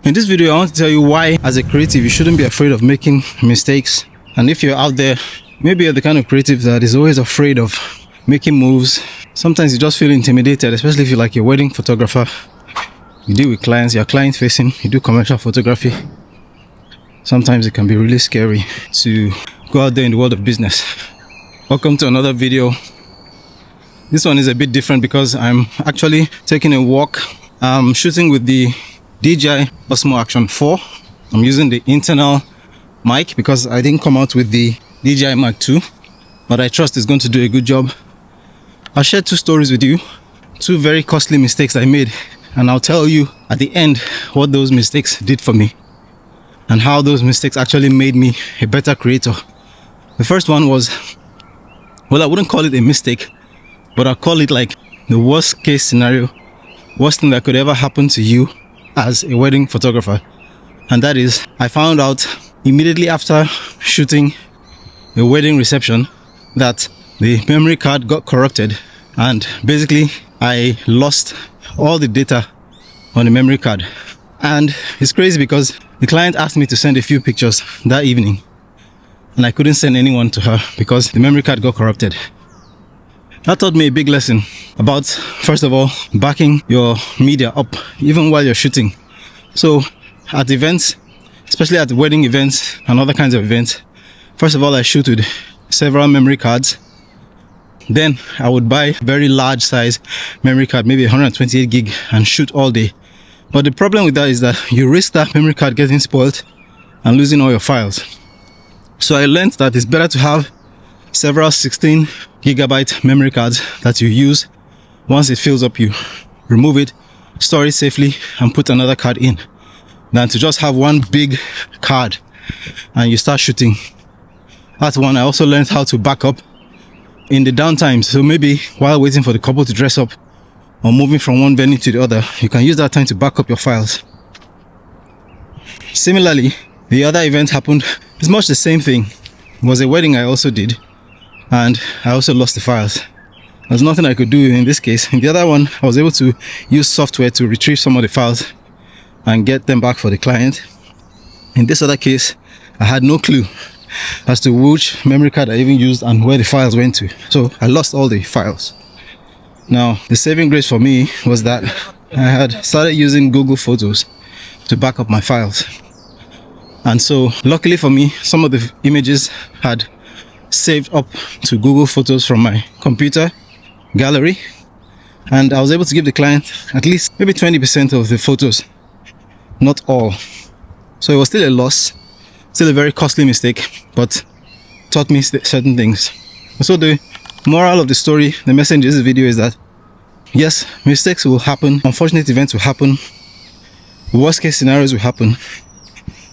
In this video, I want to tell you why, as a creative, you shouldn't be afraid of making mistakes. And if you're out there, maybe you're the kind of creative that is always afraid of making moves. Sometimes you just feel intimidated, especially if you're like a wedding photographer. You deal with clients, you're client facing, you do commercial photography. Sometimes it can be really scary to go out there in the world of business. Welcome to another video. This one is a bit different because I'm actually taking a walk. I'm shooting with the DJI Osmo Action 4. I'm using the internal mic because I didn't come out with the DJI Mark 2, but I trust it's going to do a good job. I'll share two stories with you, two very costly mistakes I made, and I'll tell you at the end what those mistakes did for me and how those mistakes actually made me a better creator. The first one was, well, I wouldn't call it a mistake, but I'll call it like the worst case scenario, worst thing that could ever happen to you as a wedding photographer. And that is, I found out immediately after shooting a wedding reception that the memory card got corrupted, and basically I lost all the data on the memory card. And it's crazy because the client asked me to send a few pictures that evening and I couldn't send anyone to her because the memory card got corrupted. That taught me a big lesson about, first of all, backing your media up even while you're shooting. So at events, especially at wedding events and other kinds of events, first of all, I shoot with several memory cards. Then I would buy very large size memory card, maybe 128 gig, and shoot all day. But the problem with that is that you risk that memory card getting spoiled and losing all your files. So I learned that it's better to have several 16 gigabyte memory cards that you use. Once it fills up, you remove it, store it safely, and put another card in, than to just have one big card and you start shooting. That's one. I also learned how to back up in the downtime. So maybe while waiting for the couple to dress up or moving from one venue to the other, you can use that time to back up your files. Similarly, the other event happened. It's much the same thing. It was a wedding I also did, and I also lost the files. There's nothing I could do in this case. In the other one, I was able to use software to retrieve some of the files and get them back for the client. In this other case, I had no clue as to which memory card I even used and where the files went to. So I lost all the files. Now, the saving grace for me was that I had started using Google Photos to back up my files. And so luckily for me, some of the images had saved up to Google Photos from my computer gallery, and I was able to give the client at least maybe 20% of the photos, not all. So it was still a loss, still a very costly mistake, but taught me certain things. So the moral of the story, the message of this video is that yes, mistakes will happen, unfortunate events will happen, worst case scenarios will happen,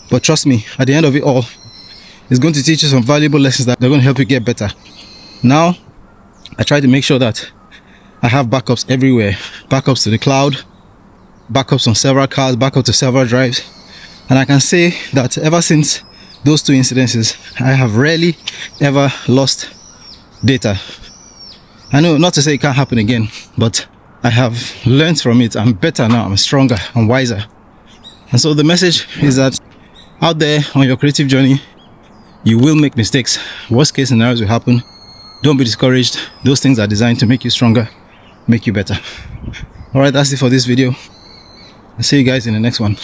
but trust me, at the end of it all, it's going to teach you some valuable lessons that are going to help you get better. Now, I try to make sure that I have backups everywhere. Backups to the cloud, backups on several cards, backups to several drives. And I can say that ever since those two incidences, I have rarely ever lost data. I know not to say it can't happen again, but I have learned from it. I'm better now, I'm stronger, I'm wiser. And so the message is that out there on your creative journey, you will make mistakes. Worst case scenarios will happen. Don't be discouraged. Those things are designed to make you stronger, make you better. Alright, that's it for this video. I'll see you guys in the next one.